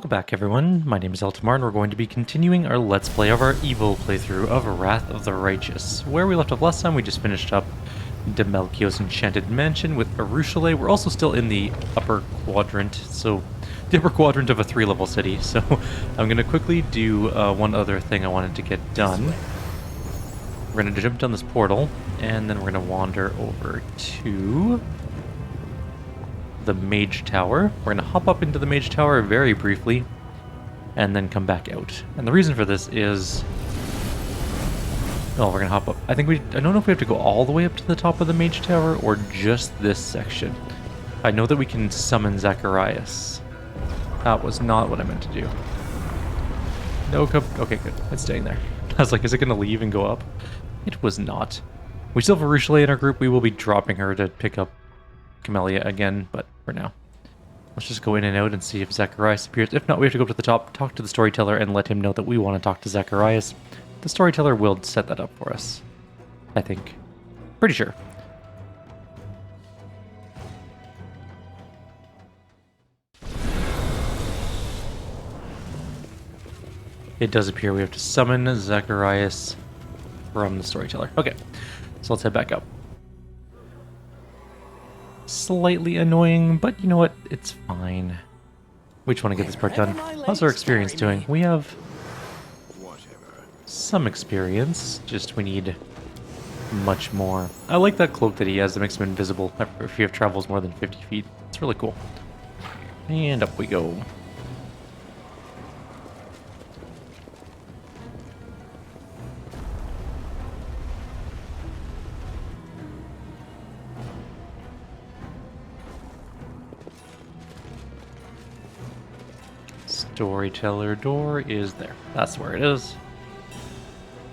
Welcome back everyone, my name is Eltimar and we're going to be continuing our Let's Play of our Evo playthrough of Wrath of the Righteous. Where we left off last time, we just finished up Demelchio's Enchanted Mansion with Arushale. We're also still in the upper quadrant, so the upper quadrant of a 3-level city, so I'm going to quickly do one other thing I wanted to get done. We're going to jump down this portal, and then we're going to wander over to the Mage Tower. We're going to hop up into the Mage Tower very briefly, and then come back out. And the reason for this is... oh, we're going to hop up. I don't know if we have to go all the way up to the top of the Mage Tower, or just this section. I know that we can summon Zacharias. That was not what I meant to do. No, okay, good. It's staying there. I was like, is it going to leave and go up? It was not. We still have Arushale in our group. We will be dropping her to pick up Camellia again, but for now, let's just go in and out and see if Zacharias appears. If not, we have to go up to the top, talk to the storyteller, and let him know that we want to talk to Zacharias. The storyteller will set that up for us, I think. Pretty sure. It does appear we have to summon Zacharias from the storyteller. Okay, so let's head back up. Slightly annoying, but you know what? It's fine. We just want to get this part done. How's our experience doing? We have some experience, just we need much more. I like that cloak that he has that makes him invisible if he travels more than 50 feet. It's really cool. And up we go. Storyteller door is there. That's where it is.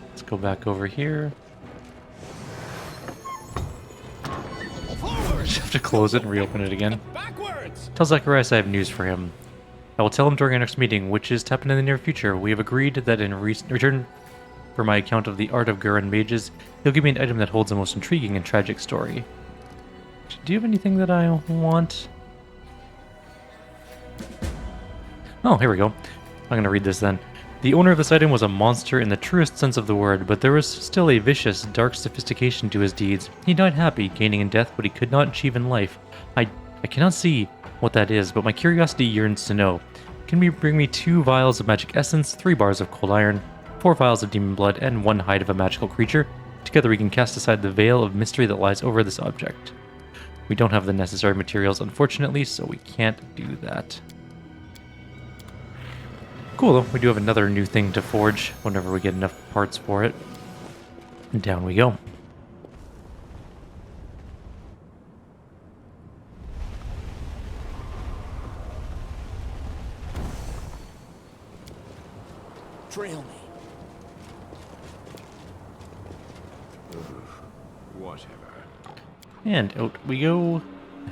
Let's go back over here. Just have to close it and reopen it again. Tell Zacharias I have news for him. I will tell him during our next meeting, which is to happen in the near future. We have agreed that in return for my account of the art of Gurren mages, he'll give me an item that holds the most intriguing and tragic story. Do you have anything that I want? Oh, here we go. I'm going to read this then. The owner of this item was a monster in the truest sense of the word, but there was still a vicious, dark sophistication to his deeds. He died happy, gaining in death what he could not achieve in life. I cannot see what that is, but my curiosity yearns to know. Can you bring me 2 vials of magic essence, 3 bars of cold iron, 4 vials of demon blood, and 1 hide of a magical creature? Together we can cast aside the veil of mystery that lies over this object. We don't have the necessary materials, unfortunately, so we can't do that. Cool though, we do have another new thing to forge whenever we get enough parts for it. And down we go. Trail me. Whatever. And out we go.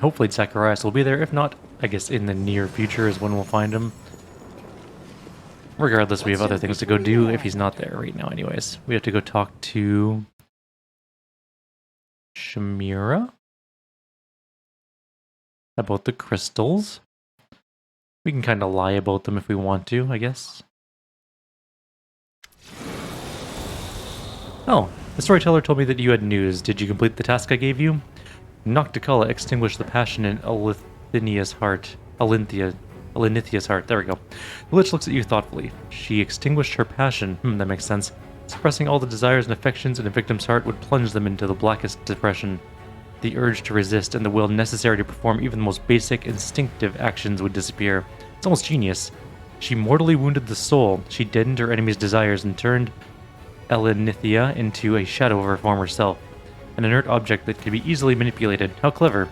Hopefully Zacharias will be there. If not, I guess in the near future is when we'll find him. Regardless, we have other things to go do if he's not there right now anyways. We have to go talk to Shamira about the crystals. We can kind of lie about them if we want to, I guess. Oh, the storyteller told me that you had news. Did you complete the task I gave you? Nocticala extinguished the passion in Elinthia's heart. Elinthia's heart. There we go. The Lich looks at you thoughtfully. She extinguished her passion. That makes sense. Suppressing all the desires and affections in a victim's heart would plunge them into the blackest depression. The urge to resist and the will necessary to perform even the most basic, instinctive actions would disappear. It's almost genius. She mortally wounded the soul. She deadened her enemy's desires and turned Elinthiya into a shadow of her former self. An inert object that could be easily manipulated. How clever.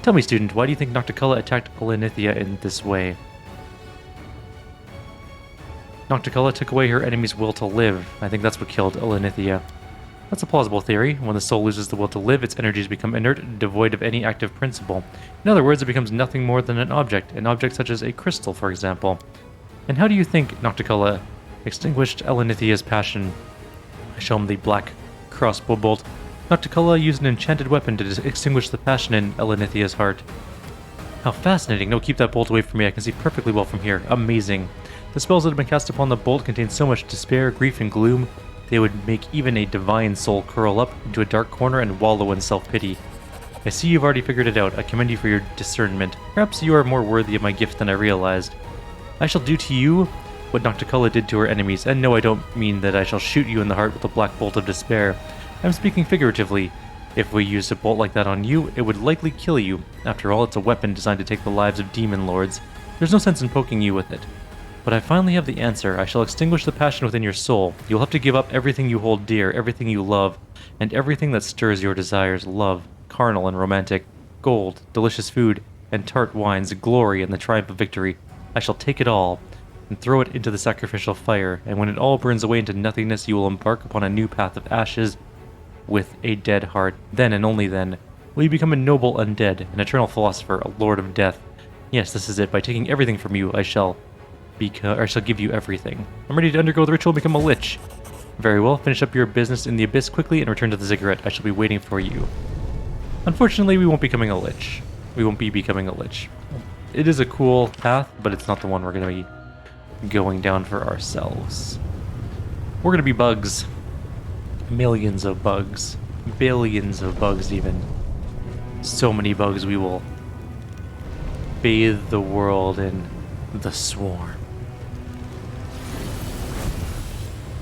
Tell me, student, why do you think Nocticala attacked Elinthiya in this way? Nocticala took away her enemy's will to live. I think that's what killed Elinthiya. That's a plausible theory. When the soul loses the will to live, its energies become inert, devoid of any active principle. In other words, it becomes nothing more than an object such as a crystal, for example. And how do you think Nocticala extinguished Elinthiya's passion? I show him the black crossbow bolt. Nocticala used an enchanted weapon to extinguish the passion in Elinthia's heart. How fascinating. No, keep that bolt away from me. I can see perfectly well from here. Amazing. The spells that have been cast upon the bolt contain so much despair, grief, and gloom, they would make even a divine soul curl up into a dark corner and wallow in self-pity. I see you've already figured it out. I commend you for your discernment. Perhaps you are more worthy of my gift than I realized. I shall do to you what Nocticola did to her enemies, and no, I don't mean that I shall shoot you in the heart with a black bolt of despair. I'm speaking figuratively. If we used a bolt like that on you, it would likely kill you. After all, it's a weapon designed to take the lives of demon lords. There's no sense in poking you with it. But I finally have the answer. I shall extinguish the passion within your soul. You'll have to give up everything you hold dear, everything you love, and everything that stirs your desires. Love, carnal and romantic, gold, delicious food, and tart wines, glory and the triumph of victory. I shall take it all and throw it into the sacrificial fire, and when it all burns away into nothingness, you will embark upon a new path of ashes with a dead heart. Then and only then will you become a noble undead, an eternal philosopher, a lord of death. Yes, this is it. By taking everything from you, I shall give you everything. I'm ready to undergo the ritual and become a lich. Very well, finish up your business in the abyss quickly and return to the ziggurat. I shall be waiting for you. Unfortunately, we won't be becoming a lich. We won't be becoming a lich. It is a cool path, but it's not the one we're going to be going down for ourselves. We're going to be bugs. Millions of bugs. Billions of bugs, even. So many bugs, we will bathe the world in the swarm.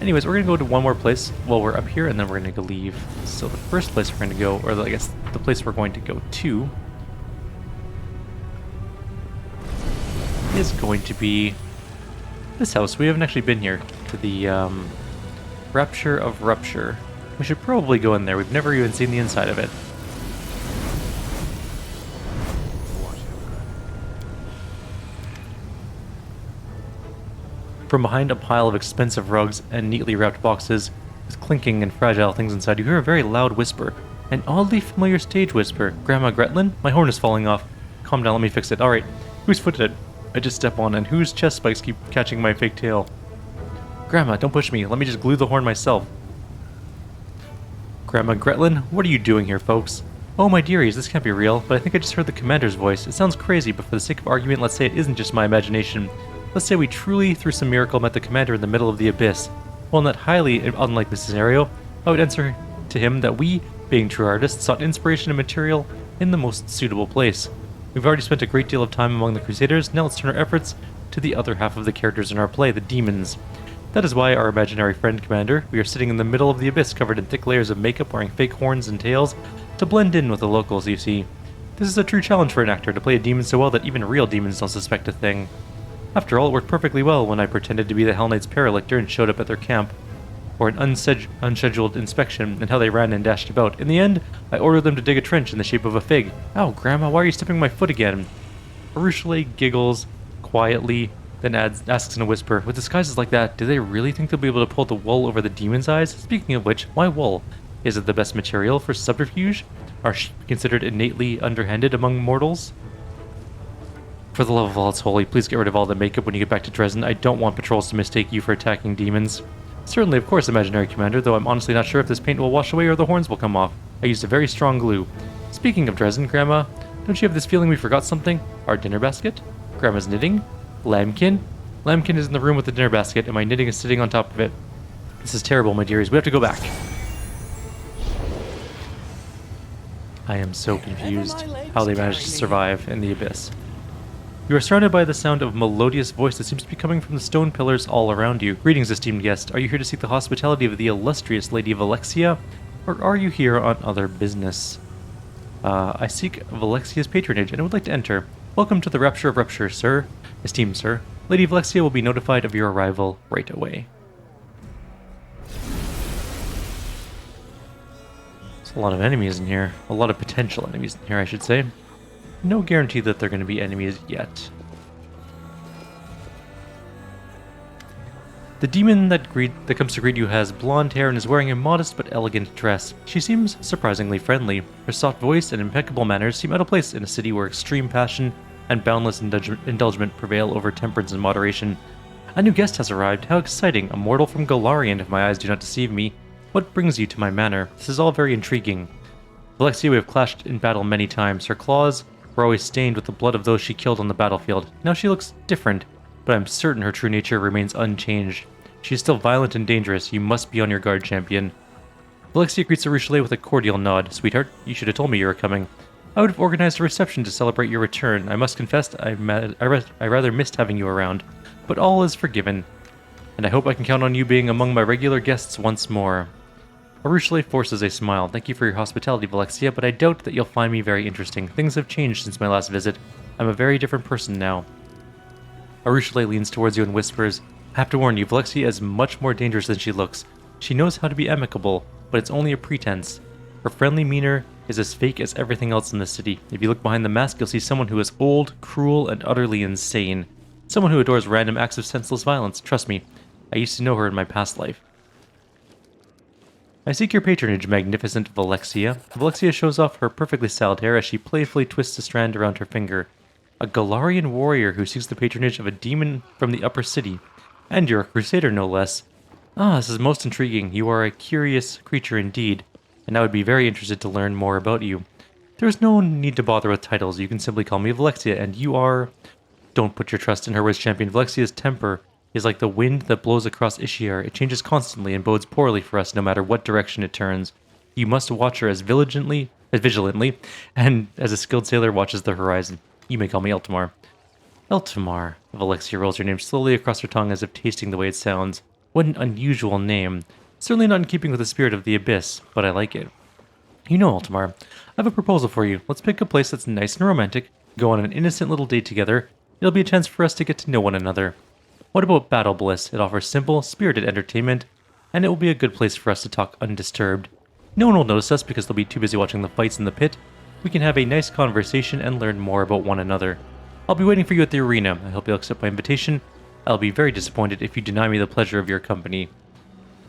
Anyways, we're going to go to one more place while we're up here, and then we're going to leave. So the first place we're going to go, or I guess the place we're going to go to, is going to be this house. We haven't actually been here, to the Rapture of Rupture. We should probably go in there. We've never even seen the inside of it. From behind a pile of expensive rugs and neatly wrapped boxes with clinking and fragile things inside, you hear a very loud whisper. An oddly familiar stage whisper. Grandma Gretlin? My horn is falling off. Calm down, let me fix it. Alright, whose foot did I just step on, and whose chest spikes keep catching my fake tail? Grandma, don't push me. Let me just glue the horn myself. Grandma Gretlin? What are you doing here, folks? Oh, my dearies, this can't be real, but I think I just heard the commander's voice. It sounds crazy, but for the sake of argument, let's say it isn't just my imagination. Let's say we truly, through some miracle, met the commander in the middle of the abyss. Well, in that highly unlikely scenario, I would answer to him that we, being true artists, sought inspiration and material in the most suitable place. We've already spent a great deal of time among the Crusaders, now let's turn our efforts to the other half of the characters in our play, the demons. That is why, our imaginary friend, Commander, we are sitting in the middle of the abyss covered in thick layers of makeup, wearing fake horns and tails, to blend in with the locals, you see. This is a true challenge for an actor, to play a demon so well that even real demons don't suspect a thing. After all, it worked perfectly well when I pretended to be the Hell Knight's paralictor and showed up at their camp, or an unscheduled inspection, and how they ran and dashed about. In the end, I ordered them to dig a trench in the shape of a fig. Ow, Grandma, why are you stepping on my foot again? Ursula giggles quietly, then asks in a whisper, with disguises like that, do they really think they'll be able to pull the wool over the demon's eyes? Speaking of which, why wool? Is it the best material for subterfuge? Are sheep considered innately underhanded among mortals? For the love of all that's holy, please get rid of all the makeup when you get back to Dresden. I don't want patrols to mistake you for attacking demons. Certainly, of course, imaginary commander, though I'm honestly not sure if this paint will wash away or the horns will come off. I used a very strong glue. Speaking of Dresden, Grandma, don't you have this feeling we forgot something? Our dinner basket? Grandma's knitting? Lambkin? Lambkin is in the room with the dinner basket, and my knitting is sitting on top of it. This is terrible, my dearies. We have to go back. I am so confused how they managed to survive in the abyss. You are surrounded by the sound of a melodious voice that seems to be coming from the stone pillars all around you. Greetings, esteemed guest. Are you here to seek the hospitality of the illustrious Lady Valexia, or are you here on other business? I seek Valexia's patronage and would like to enter. Welcome to the Rapture of Rupture, sir. Esteemed sir, Lady Valexia will be notified of your arrival right away. There's a lot of enemies in here. A lot of potential enemies in here, I should say. No guarantee that they're going to be enemies yet. The demon that comes to greet you has blonde hair and is wearing a modest but elegant dress. She seems surprisingly friendly. Her soft voice and impeccable manners seem out of place in a city where extreme passion and boundless indulgence prevail over temperance and moderation. A new guest has arrived. How exciting! A mortal from Golarion, if my eyes do not deceive me. What brings you to my manor? This is all very intriguing. Valexia, we have clashed in battle many times. Her claws were always stained with the blood of those she killed on the battlefield. Now she looks different, but I'm certain her true nature remains unchanged. She is still violent and dangerous. You must be on your guard, champion. Velexia greets Arushale with a cordial nod. Sweetheart, you should have told me you were coming. I would have organized a reception to celebrate your return. I must confess, I rather missed having you around, but all is forgiven, and I hope I can count on you being among my regular guests once more. Arushale forces a smile. Thank you for your hospitality, Velexia, but I doubt that you'll find me very interesting. Things have changed since my last visit. I'm a very different person now. Arushale leans towards you and whispers, I have to warn you, Velexia is much more dangerous than she looks. She knows how to be amicable, but it's only a pretense. Her friendly demeanor is as fake as everything else in the city. If you look behind the mask, you'll see someone who is old, cruel, and utterly insane. Someone who adores random acts of senseless violence. Trust me, I used to know her in my past life. I seek your patronage, magnificent Velexia. Velexia shows off her perfectly styled hair as she playfully twists a strand around her finger. A Galarian warrior who seeks the patronage of a demon from the upper city. And you're a crusader, no less. Ah, this is most intriguing. You are a curious creature indeed, and I would be very interested to learn more about you. There is no need to bother with titles. You can simply call me Velexia, and you are... Don't put your trust in her, was champion. Valexia's temper is like the wind that blows across Ishiar. It changes constantly and bodes poorly for us no matter what direction it turns. You must watch her as vigilantly, and as a skilled sailor watches the horizon. You may call me Eltimar. Eltimar. Velexia rolls her name slowly across her tongue as if tasting the way it sounds. What an unusual name. Certainly not in keeping with the spirit of the Abyss, but I like it. You know, Eltimar, I have a proposal for you. Let's pick a place that's nice and romantic, go on an innocent little date together. It'll be a chance for us to get to know one another. What about Battle Bliss? It offers simple, spirited entertainment, and it will be a good place for us to talk undisturbed. No one will notice us because they'll be too busy watching the fights in the pit. We can have a nice conversation and learn more about one another. I'll be waiting for you at the arena. I hope you'll accept my invitation. I'll be very disappointed if you deny me the pleasure of your company.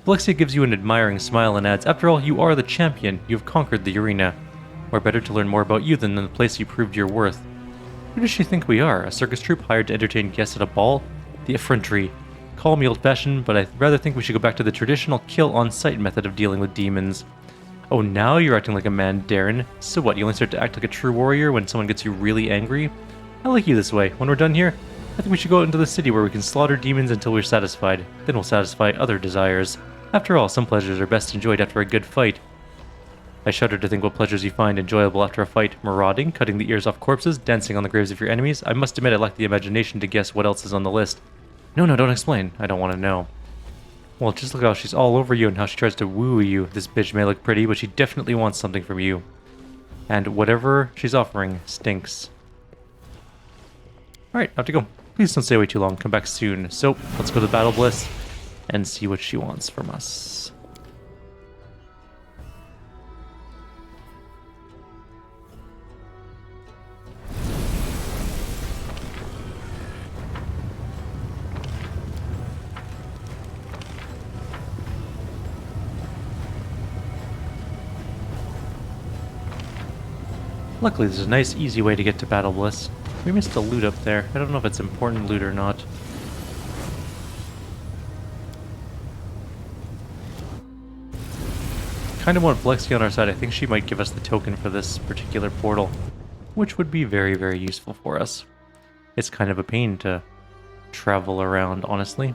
Velexia gives you an admiring smile and adds, After all, you are the champion. You have conquered the arena. We're better to learn more about you than the place you proved your worth. Who does she think we are? A circus troupe hired to entertain guests at a ball? The effrontery. Call me old-fashioned, but I rather think we should go back to the traditional kill-on-sight method of dealing with demons. Oh, now you're acting like a man, Darren. So what, you only start to act like a true warrior when someone gets you really angry? I like you this way. When we're done here, I think we should go out into the city where we can slaughter demons until we're satisfied. Then we'll satisfy other desires. After all, some pleasures are best enjoyed after a good fight. I shudder to think what pleasures you find enjoyable after a fight. Marauding, cutting the ears off corpses, dancing on the graves of your enemies. I must admit I lack the imagination to guess what else is on the list. No, don't explain. I don't want to know. Well, just look how she's all over you and how she tries to woo you. This bitch may look pretty, but she definitely wants something from you. And whatever she's offering stinks. Alright, I have to go. Please don't stay away too long. Come back soon. So, let's go to Battle Bliss and see what she wants from us. Luckily, there's a nice, easy way to get to Battle Bliss. We missed a loot up there. I don't know if it's important loot or not. Kind of want Velexia on our side. I think she might give us the token for this particular portal, which would be very, very useful for us. It's kind of a pain to travel around, honestly.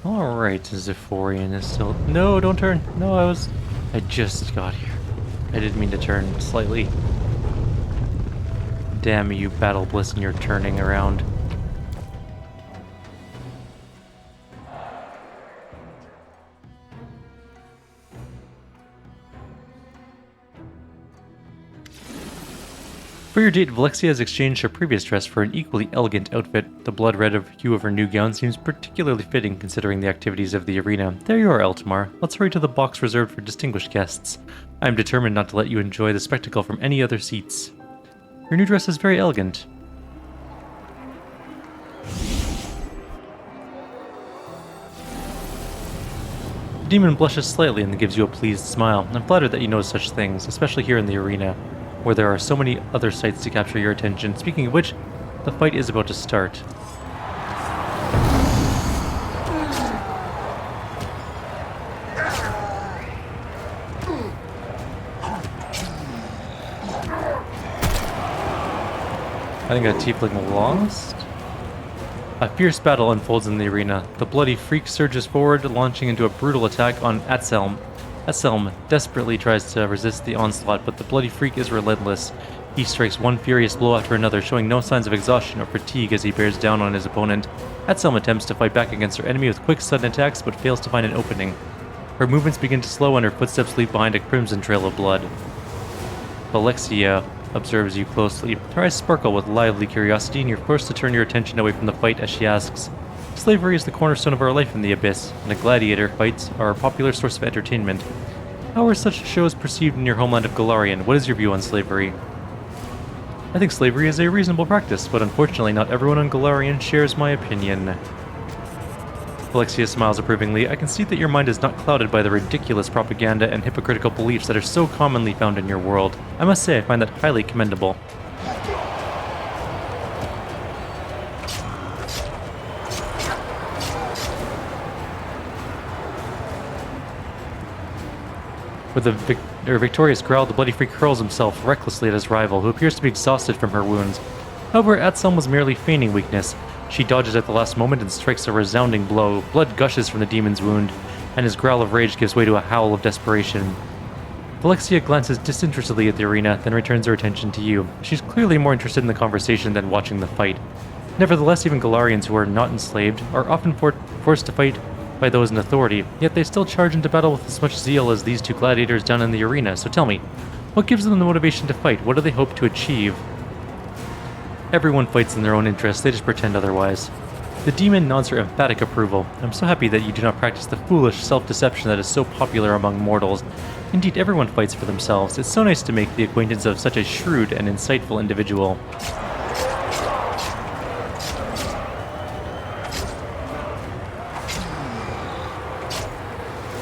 Alright, Zephyrian is still... No, don't turn! No, I just got here. I didn't mean to turn slightly. Damn you, Battle Bliss, and you're turning around. For your date, Velexia has exchanged her previous dress for an equally elegant outfit. The blood red hue of her new gown seems particularly fitting considering the activities of the arena. There you are, Eltimar. Let's hurry to the box reserved for distinguished guests. I am determined not to let you enjoy the spectacle from any other seats. Your new dress is very elegant. The demon blushes slightly and gives you a pleased smile. I'm flattered that you notice such things, especially here in the arena, where there are so many other sights to capture your attention. Speaking of which, the fight is about to start. I think a tiefling lost? A fierce battle unfolds in the arena. The bloody freak surges forward, launching into a brutal attack on Atselm. Atselm desperately tries to resist the onslaught, but the bloody freak is relentless. He strikes one furious blow after another, showing no signs of exhaustion or fatigue as he bears down on his opponent. Atselm attempts to fight back against her enemy with quick, sudden attacks, but fails to find an opening. Her movements begin to slow and her footsteps leave behind a crimson trail of blood. Alexia observes you closely. Her eyes sparkle with lively curiosity, and you're forced to turn your attention away from the fight as she asks, "Slavery is the cornerstone of our life in the Abyss, and a gladiator fights are a popular source of entertainment. How are such shows perceived in your homeland of Golarion? What is your view on slavery?" "I think slavery is a reasonable practice, but unfortunately not everyone on Golarion shares my opinion." Alexia smiles approvingly. "I can see that your mind is not clouded by the ridiculous propaganda and hypocritical beliefs that are so commonly found in your world. I must say I find that highly commendable." With a victorious growl, the bloody freak hurls himself recklessly at his rival, who appears to be exhausted from her wounds. However, Atselm was merely feigning weakness. She dodges at the last moment and strikes a resounding blow. Blood gushes from the demon's wound, and his growl of rage gives way to a howl of desperation. Alexia glances disinterestedly at the arena, then returns her attention to you. She's clearly more interested in the conversation than watching the fight. Nevertheless, even Golarians who are not enslaved are often forced to fight by those in authority, yet they still charge into battle with as much zeal as these two gladiators down in the arena. So tell me, what gives them the motivation to fight? What do they hope to achieve? Everyone fights in their own interest, they just pretend otherwise. The demon nods her emphatic approval. "I'm so happy that you do not practice the foolish self-deception that is so popular among mortals. Indeed, everyone fights for themselves. It's so nice to make the acquaintance of such a shrewd and insightful individual."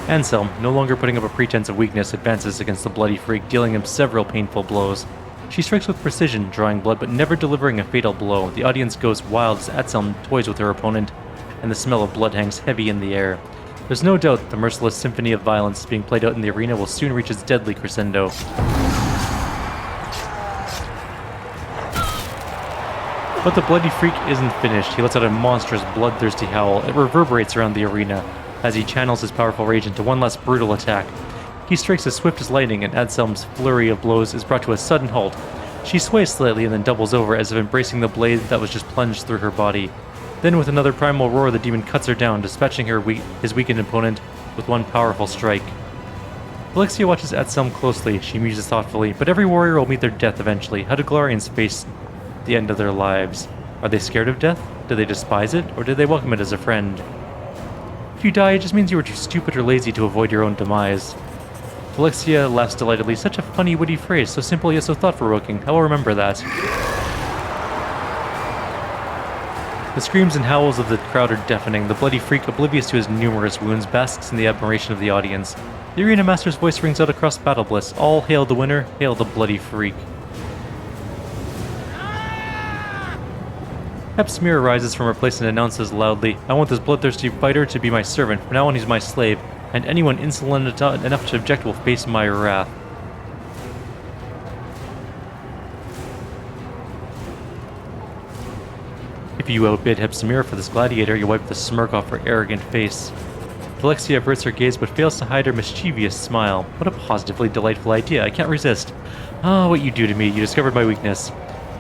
Anselm, no longer putting up a pretense of weakness, advances against the bloody freak, dealing him several painful blows. She strikes with precision, drawing blood but never delivering a fatal blow. The audience goes wild as Atselm toys with her opponent, and the smell of blood hangs heavy in the air. There's no doubt the merciless symphony of violence being played out in the arena will soon reach its deadly crescendo. But the bloody freak isn't finished. He lets out a monstrous, bloodthirsty howl. It reverberates around the arena as he channels his powerful rage into one last brutal attack. He strikes as swift as lightning, and Atselm's flurry of blows is brought to a sudden halt. She sways slightly and then doubles over as if embracing the blade that was just plunged through her body. Then with another primal roar, the demon cuts her down, dispatching his weakened opponent with one powerful strike. Alexia watches Atselm closely. She muses thoughtfully, but every warrior will meet their death eventually. How do Golarians face the end of their lives? Are they scared of death? Do they despise it? Or do they welcome it as a friend? If you die, it just means you were too stupid or lazy to avoid your own demise. Alexia laughs delightedly. Such a funny, witty phrase, so simple yet so thought-provoking. I will remember that. The screams and howls of the crowd are deafening. The bloody freak, oblivious to his numerous wounds, basks in the admiration of the audience. The arena master's voice rings out across Battle Bliss. All hail the winner, hail the bloody freak. Hepsimir rises from her place and announces loudly, "I want this bloodthirsty fighter to be my servant. From now on he's my slave, and anyone insolent enough to object will face my wrath." If you outbid Hepsimir for this gladiator, you wipe the smirk off her arrogant face. Alexia averts her gaze but fails to hide her mischievous smile. What a positively delightful idea, I can't resist. Ah, what you do to me, you discovered my weakness.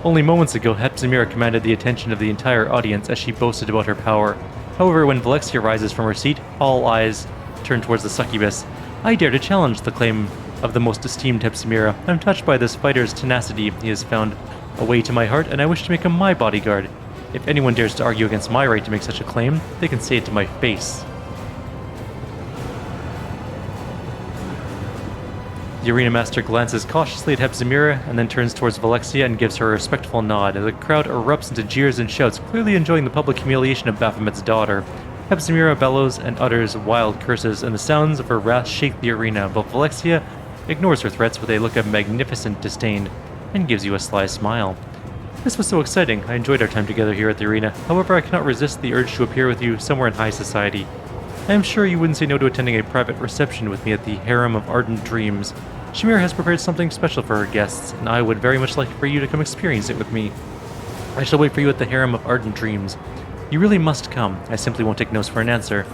Only moments ago, Hepsimir commanded the attention of the entire audience as she boasted about her power. However, when Alexia rises from her seat, all eyes turn towards the succubus. I dare to challenge the claim of the most esteemed Hepsimira. I'm touched by this fighter's tenacity. He has found a way to my heart, and I wish to make him my bodyguard. If anyone dares to argue against my right to make such a claim, they can say it to my face. The arena master glances cautiously at Hepsimira and then turns towards Alexia and gives her a respectful nod. The crowd erupts into jeers and shouts, clearly enjoying the public humiliation of Baphomet's daughter. Hepsimira bellows and utters wild curses, and the sounds of her wrath shake the arena, but Alexia ignores her threats with a look of magnificent disdain and gives you a sly smile. This was so exciting. I enjoyed our time together here at the arena. However, I cannot resist the urge to appear with you somewhere in high society. I am sure you wouldn't say no to attending a private reception with me at the Harem of Ardent Dreams. Shamir has prepared something special for her guests, and I would very much like for you to come experience it with me. I shall wait for you at the Harem of Ardent Dreams. You really must come. I simply won't take no for an answer.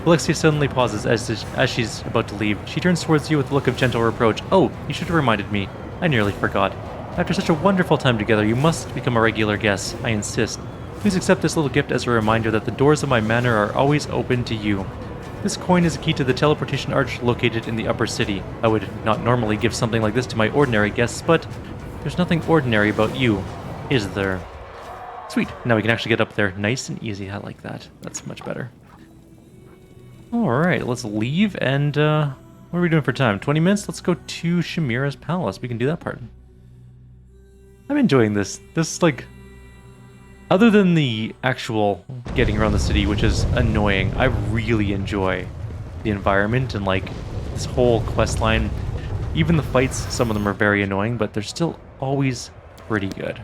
Alexia suddenly pauses as she's about to leave. She turns towards you with a look of gentle reproach. Oh, you should have reminded me. I nearly forgot. After such a wonderful time together, you must become a regular guest. I insist. Please accept this little gift as a reminder that the doors of my manor are always open to you. This coin is a key to the teleportation arch located in the upper city. I would not normally give something like this to my ordinary guests, but there's nothing ordinary about you, is there? Sweet. Now we can actually get up there nice and easy. I like that. That's much better. Alright, let's leave, and what are we doing for time? 20 minutes? Let's go to Chimera's palace. We can do that part. I'm enjoying this. This, like, other than the actual getting around the city, which is annoying, I really enjoy the environment and, like, this whole quest line. Even the fights, some of them are very annoying, but they're still always pretty good.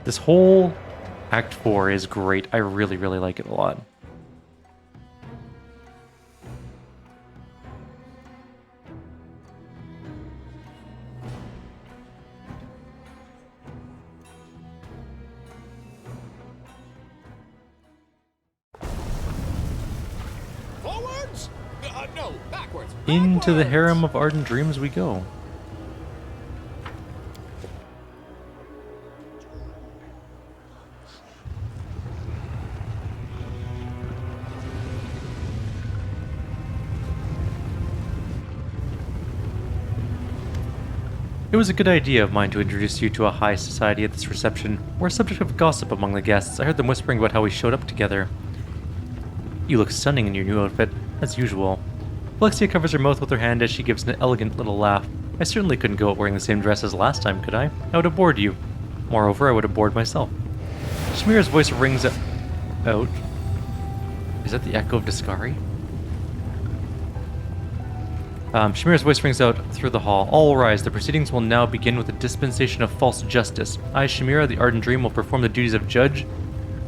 This whole Act 4 is great. I really, really like it a lot. No, backwards. Into the Harem of Ardent Dreams we go. It was a good idea of mine to introduce you to a high society at this reception. We're a subject of gossip among the guests. I heard them whispering about how we showed up together. You look stunning in your new outfit, as usual. Alexia covers her mouth with her hand as she gives an elegant little laugh. I certainly couldn't go out wearing the same dress as last time, could I? I would have bored you. Moreover, I would have bored myself. Chimera's voice rings out. Is that the echo of Discari? Chimera's voice rings out through the hall. All rise. The proceedings will now begin with the dispensation of false justice. I, Chimera, the Ardent Dream, will perform the duties of judge.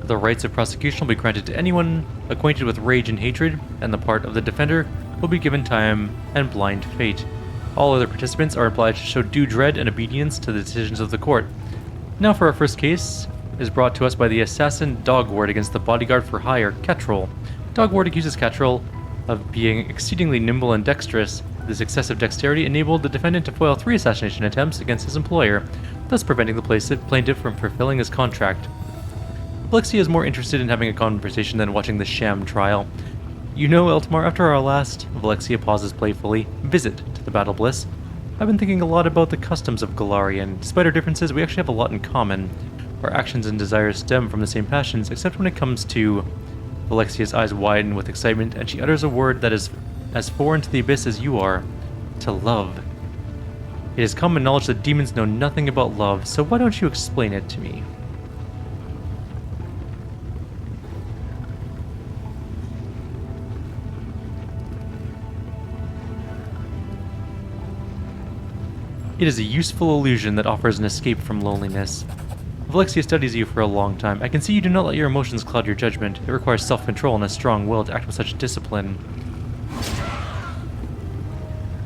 The rights of prosecution will be granted to anyone acquainted with rage and hatred, and the part of the defender will be given time and blind fate. All other participants are obliged to show due dread and obedience to the decisions of the court. Now for our first case is brought to us by the assassin Dogward against the bodyguard for hire, Catrol. Dogward accuses Catrol of being exceedingly nimble and dexterous. This excessive dexterity enabled the defendant to foil 3 assassination attempts against his employer, thus preventing the plaintiff from fulfilling his contract. Alexia is more interested in having a conversation than watching the sham trial. You know, Eltimar, after our last, Alexia pauses playfully, visit to the Battle Bliss, I've been thinking a lot about the customs of Galari, and despite our differences, we actually have a lot in common. Our actions and desires stem from the same passions, except when it comes to... Alexia's eyes widen with excitement, and she utters a word that is as foreign to the Abyss as you are. To love. It is common knowledge that demons know nothing about love, so why don't you explain it to me? It is a useful illusion that offers an escape from loneliness. Alexia studies you for a long time. I can see you do not let your emotions cloud your judgment. It requires self-control and a strong will to act with such discipline.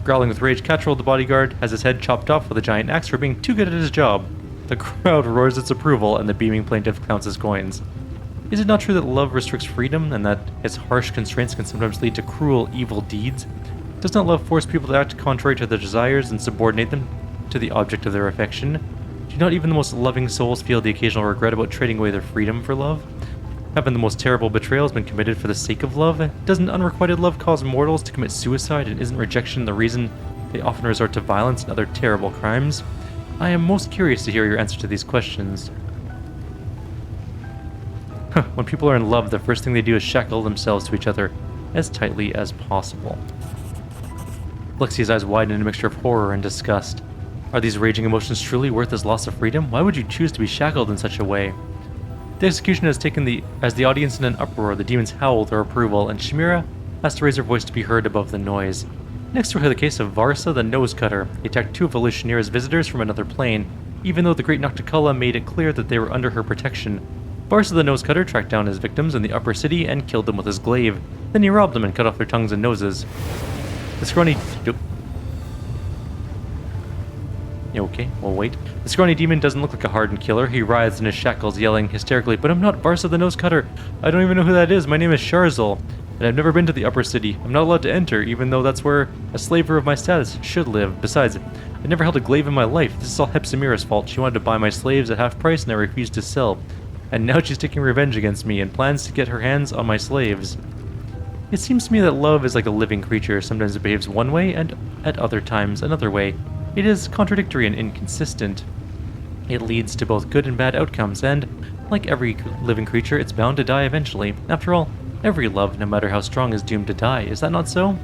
Growling with rage, Catrol, the bodyguard, has his head chopped off with a giant axe for being too good at his job. The crowd roars its approval, and the beaming plaintiff counts his coins. Is it not true that love restricts freedom, and that its harsh constraints can sometimes lead to cruel, evil deeds? Does not love force people to act contrary to their desires and subordinate them to the object of their affection? Do not even the most loving souls feel the occasional regret about trading away their freedom for love? Haven't the most terrible betrayals been committed for the sake of love? Doesn't unrequited love cause mortals to commit suicide, and isn't rejection the reason they often resort to violence and other terrible crimes? I am most curious to hear your answer to these questions. When people are in love, the first thing they do is shackle themselves to each other as tightly as possible. Alexia's eyes widen in a mixture of horror and disgust. Are these raging emotions truly worth this loss of freedom? Why would you choose to be shackled in such a way? The execution has taken the audience in an uproar. The demons howl their approval, and Chimera has to raise her voice to be heard above the noise. Next to her, the case of Varsa the Nose Cutter. He attacked 2 of Elutionira's visitors from another plane, even though the Great Nocticola made it clear that they were under her protection. Varsa the Nose Cutter tracked down his victims in the upper city and killed them with his glaive. Then he robbed them and cut off their tongues and noses. The scrawny... Okay, we'll wait. The scrawny demon doesn't look like a hardened killer. He writhes in his shackles, yelling hysterically, "But I'm not Varsa the Nose Cutter! I don't even know who that is. My name is Sharzal, and I've never been to the Upper City. I'm not allowed to enter, even though that's where a slaver of my status should live. Besides, I never held a glaive in my life. This is all Hepsimira's fault. She wanted to buy my slaves at half price, and I refused to sell. And now she's taking revenge against me and plans to get her hands on my slaves." It seems to me that love is like a living creature. Sometimes it behaves one way, and at other times another way. It is contradictory and inconsistent. It leads to both good and bad outcomes, and, like every living creature, it's bound to die eventually. After all, every love, no matter how strong, is doomed to die. Is that not so?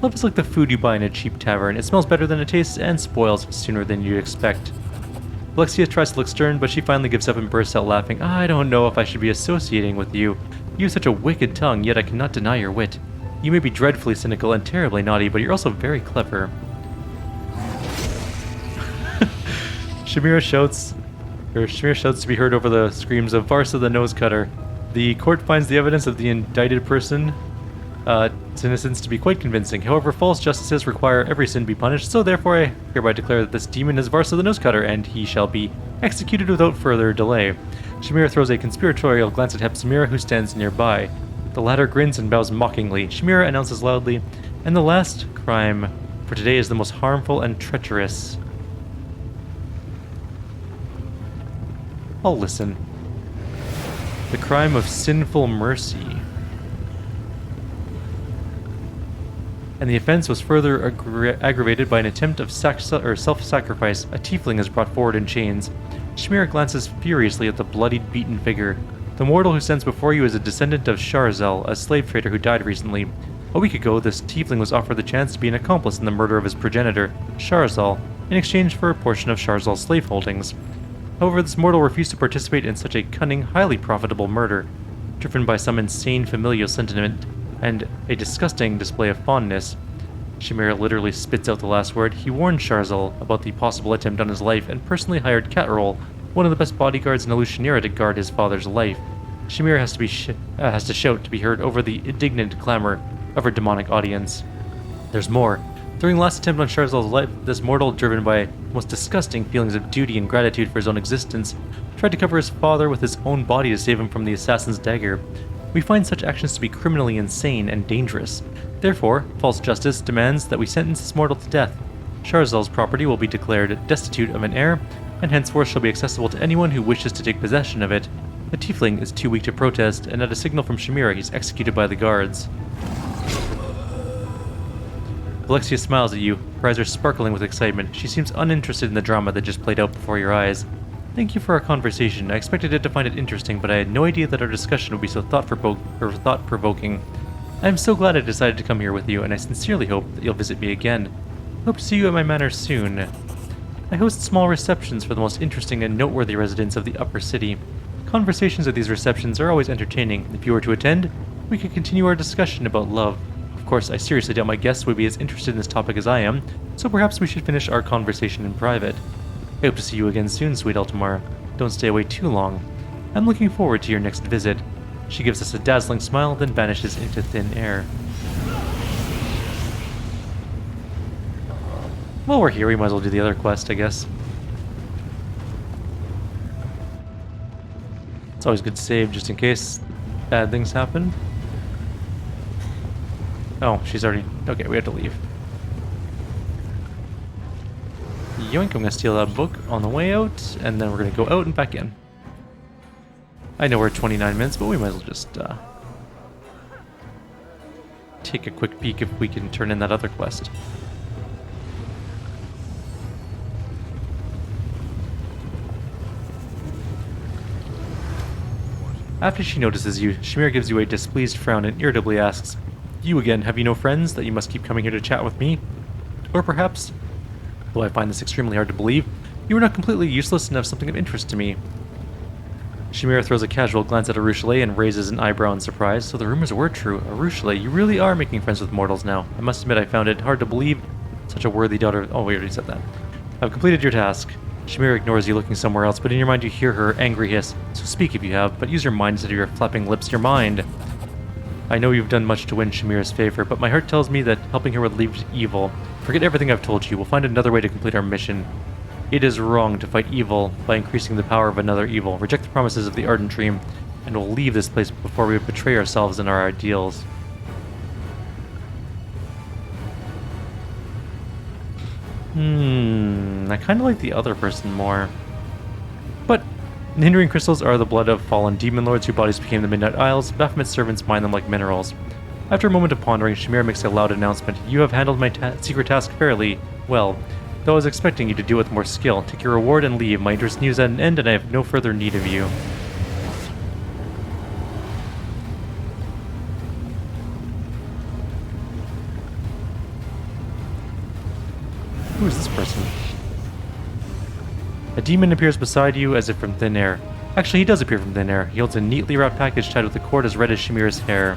Love is like the food you buy in a cheap tavern. It smells better than it tastes and spoils sooner than you'd expect. Alexia tries to look stern, but she finally gives up and bursts out laughing. "I don't know if I should be associating with you. You have such a wicked tongue, yet I cannot deny your wit. You may be dreadfully cynical and terribly naughty, but you're also very clever." Shamira shouts to be heard over the screams of Varsa the Nose Cutter. The court finds the evidence of the indicted person's innocence to be quite convincing. However, false justices require every sin be punished, so therefore I hereby declare that this demon is Varsa the Nose Cutter, and he shall be executed without further delay. Shamira throws a conspiratorial glance at Hepsimira, who stands nearby. The latter grins and bows mockingly. Shamira announces loudly, "And the last crime for today is the most harmful and treacherous." I'll listen. The crime of sinful mercy. And the offense was further aggravated by an attempt of self-sacrifice. A tiefling is brought forward in chains. Shamira glances furiously at the bloodied, beaten figure. The mortal who stands before you is a descendant of Sharzal, a slave trader who died recently. A week ago, this tiefling was offered the chance to be an accomplice in the murder of his progenitor, Sharzal, in exchange for a portion of Sharzal's slave holdings. However, this mortal refused to participate in such a cunning, highly profitable murder, driven by some insane familial sentiment and a disgusting display of fondness. Shamira literally spits out the last word. He warned Sharzal about the possible attempt on his life and personally hired Catrol, one of the best bodyguards in Alushanira, to guard his father's life. Shamira has to shout to be heard over the indignant clamor of her demonic audience. There's more. During the last attempt on Sharzal's life, this mortal, driven by most disgusting feelings of duty and gratitude for his own existence, tried to cover his father with his own body to save him from the assassin's dagger. We find such actions to be criminally insane and dangerous. Therefore, false justice demands that we sentence this mortal to death. Sharzal's property will be declared destitute of an heir, and henceforth shall be accessible to anyone who wishes to take possession of it. The tiefling is too weak to protest, and at a signal from Shamira, he's executed by the guards. Alexia smiles at you, her eyes are sparkling with excitement. She seems uninterested in the drama that just played out before your eyes. "Thank you for our conversation. I expected it to find it interesting, but I had no idea that our discussion would be so thought-provoking. I am so glad I decided to come here with you, and I sincerely hope that you'll visit me again. I hope to see you at my manor soon. I host small receptions for the most interesting and noteworthy residents of the Upper City. Conversations at these receptions are always entertaining. If you were to attend, we could continue our discussion about love. Of course, I seriously doubt my guests would be as interested in this topic as I am, so perhaps we should finish our conversation in private. I hope to see you again soon, sweet Eltimar. Don't stay away too long. I'm looking forward to your next visit." She gives us a dazzling smile, then vanishes into thin air. While we're here, we might as well do the other quest, I guess. It's always good to save, just in case bad things happen. Oh, she's already... Okay, we have to leave. Yoink, I'm gonna steal that book on the way out, and then we're gonna go out and back in. I know we're at 29 minutes, but we might as well just take a quick peek if we can turn in that other quest. After she notices you, Shamir gives you a displeased frown and irritably asks, "You again, have you no friends that you must keep coming here to chat with me? Or perhaps, though I find this extremely hard to believe, you are not completely useless and have something of interest to me." Shamira throws a casual glance at Arushale and raises an eyebrow in surprise. So the rumors were true. Arushale, you really are making friends with mortals now. I must admit I found it hard to believe such a worthy daughter of... Oh, we already said that. I've completed your task. Shamira ignores you, looking somewhere else, but in your mind you hear her angry hiss. So speak if you have, but use your mind instead of your flapping lips. Your mind. I know you've done much to win Shamira's favor, but my heart tells me that helping her would lead to evil. Forget everything I've told you. We'll find another way to complete our mission. It is wrong to fight evil by increasing the power of another evil. Reject the promises of the Ardent Dream, and we'll leave this place before we betray ourselves and our ideals. I kind of like the other person more. But the hindering crystals are the blood of fallen demon lords whose bodies became the Midnight Isles. Baphomet's servants mine them like minerals. After a moment of pondering, Chimera makes a loud announcement. You have handled my secret task fairly well, though I was expecting you to do it with more skill. Take your reward and leave. My interest in you is at an end, and I have no further need of you. Who is this person? A demon appears beside you as if from thin air. Actually, he does appear from thin air. He holds a neatly wrapped package tied with a cord as red as Chimera's hair.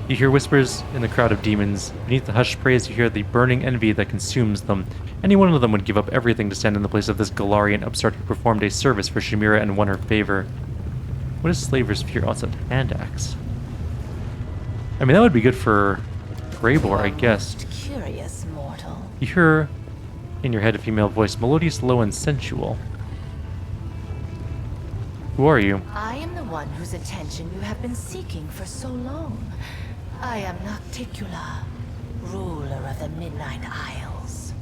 You hear whispers in the crowd of demons. Beneath the hushed praise, you hear the burning envy that consumes them. Any one of them would give up everything to stand in the place of this Galarian upstart who performed a service for Chimera and won her favor. What is Slaver's fear? Oh, it's a hand axe. I mean, that would be good for Greybor, I guess. Curious mortal. You hear in your head a female voice, melodious, low, and sensual. Who are you? I am the one whose attention you have been seeking for so long. I am Nocticula, ruler of the Midnight Isles.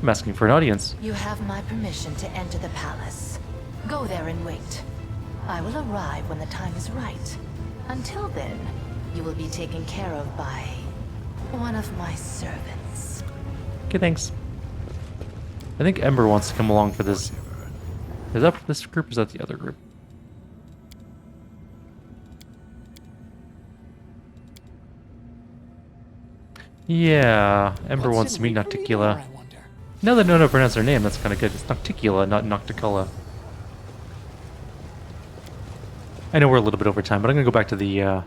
I'm asking for an audience. You have my permission to enter the palace. Go there and wait. I will arrive when the time is right. Until then, you will be taken care of by one of my servants. Okay, thanks. I think Ember wants to come along for this. Is that this group or is that the other group? Yeah, Ember wants to meet Nocticula. Now that I know how to pronounce her name, that's kind of good. It's Nocticula, not Nocticula. I know we're a little bit over time, but I'm going to go back to the...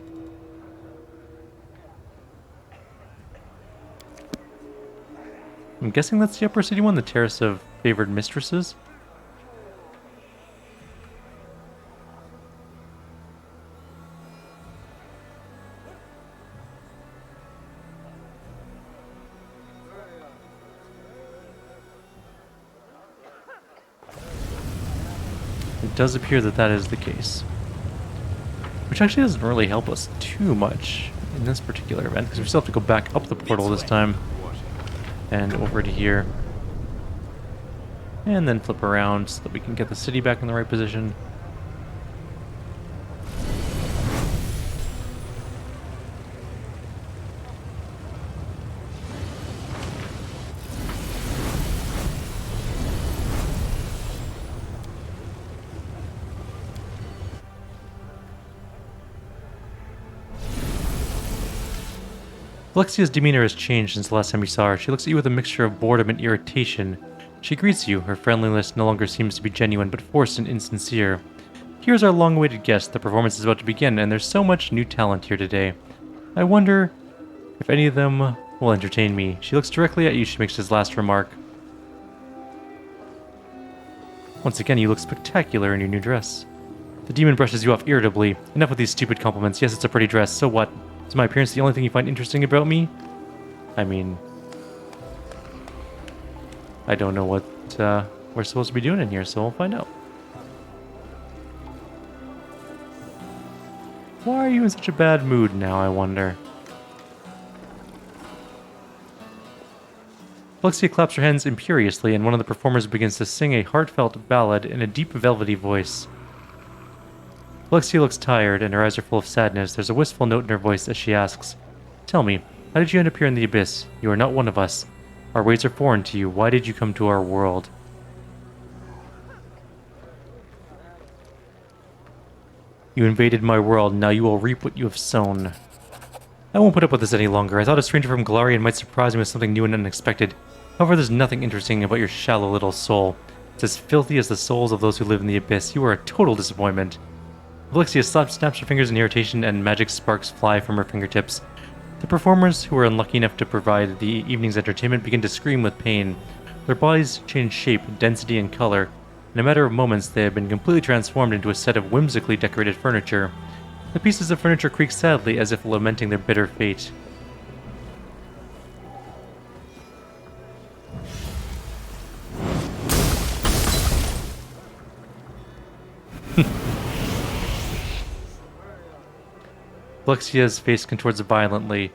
I'm guessing that's the Upper City one, the Terrace of Favored Mistresses. It does appear that that is the case. Which actually doesn't really help us too much in this particular event, because we still have to go back up the portal this time. And over to here. And then flip around so that we can get the city back in the right position. Alexia's demeanor has changed since the last time you saw her. She looks at you with a mixture of boredom and irritation. She greets you. Her friendliness no longer seems to be genuine, but forced and insincere. Here's our long-awaited guest. The performance is about to begin, and there's so much new talent here today. I wonder if any of them will entertain me. She looks directly at you. She makes his last remark. Once again, you look spectacular in your new dress. The demon brushes you off irritably. Enough with these stupid compliments. Yes, it's a pretty dress. So what? Is my appearance the only thing you find interesting about me? I mean... I don't know what we're supposed to be doing in here, so we'll find out. Why are you in such a bad mood now, I wonder? Alexia claps her hands imperiously, and one of the performers begins to sing a heartfelt ballad in a deep, velvety voice. Alexia looks tired, and her eyes are full of sadness. There's a wistful note in her voice as she asks, "Tell me, how did you end up here in the Abyss? You are not one of us. Our ways are foreign to you. Why did you come to our world?" "You invaded my world, now you will reap what you have sown." I won't put up with this any longer. I thought a stranger from Galarian might surprise me with something new and unexpected. However, there's nothing interesting about your shallow little soul. It's as filthy as the souls of those who live in the Abyss. You are a total disappointment. Alexia snaps her fingers in irritation, and magic sparks fly from her fingertips. The performers, who are unlucky enough to provide the evening's entertainment, begin to scream with pain. Their bodies change shape, density, and color. In a matter of moments, they have been completely transformed into a set of whimsically decorated furniture. The pieces of furniture creak sadly, as if lamenting their bitter fate. Fluxia's face contorts violently.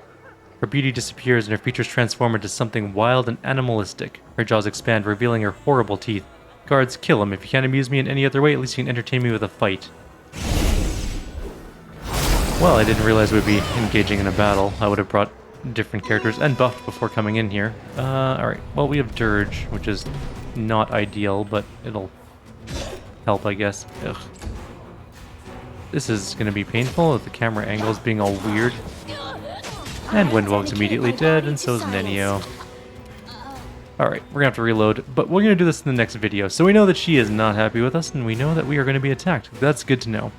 Her beauty disappears and her features transform into something wild and animalistic. Her jaws expand, revealing her horrible teeth. Guards, kill him. If you can't amuse me in any other way, at least you can entertain me with a fight. Well, I didn't realize we'd be engaging in a battle. I would have brought different characters and buffed before coming in here. Alright. Well, we have Dirge, which is not ideal, but it'll help, I guess. Ugh. This is going to be painful with the camera angles being all weird. And Windwog's immediately dead, and so is Nenio. Alright, we're going to have to reload, but we're going to do this in the next video. So we know that she is not happy with us, and we know that we are going to be attacked. That's good to know.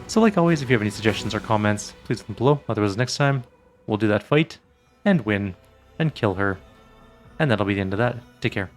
So like always, if you have any suggestions or comments, please leave them below. Otherwise, next time, we'll do that fight, and win, and kill her. And that'll be the end of that. Take care.